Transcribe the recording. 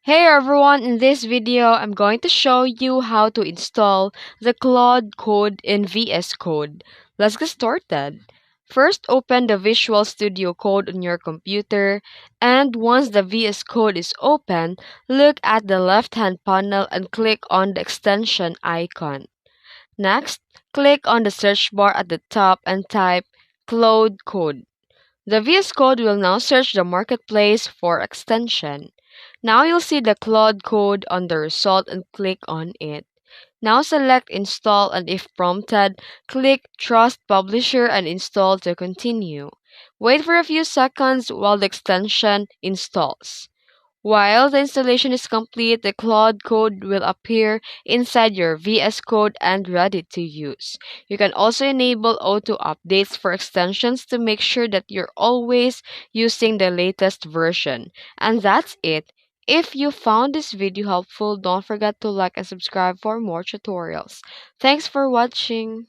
Hey everyone, in this video, I'm going to show you how to install the Claude code in VS Code. Let's get started. First, open the Visual Studio Code on your computer, and once the VS Code is open, look at the left-hand panel and click on the extension icon. Next, click on the search bar at the top and type Claude code. The VS Code will now search the marketplace for extension. Now you'll see the Claude code on the result and click on it. Now select install and if prompted, click trust publisher and install to continue. Wait for a few seconds while the extension installs. While the installation is complete, the Claude code will appear inside your VS Code and ready to use. You can also enable auto updates for extensions to make sure that you're always using the latest version. And that's it. If you found this video helpful, don't forget to like and subscribe for more tutorials. Thanks for watching.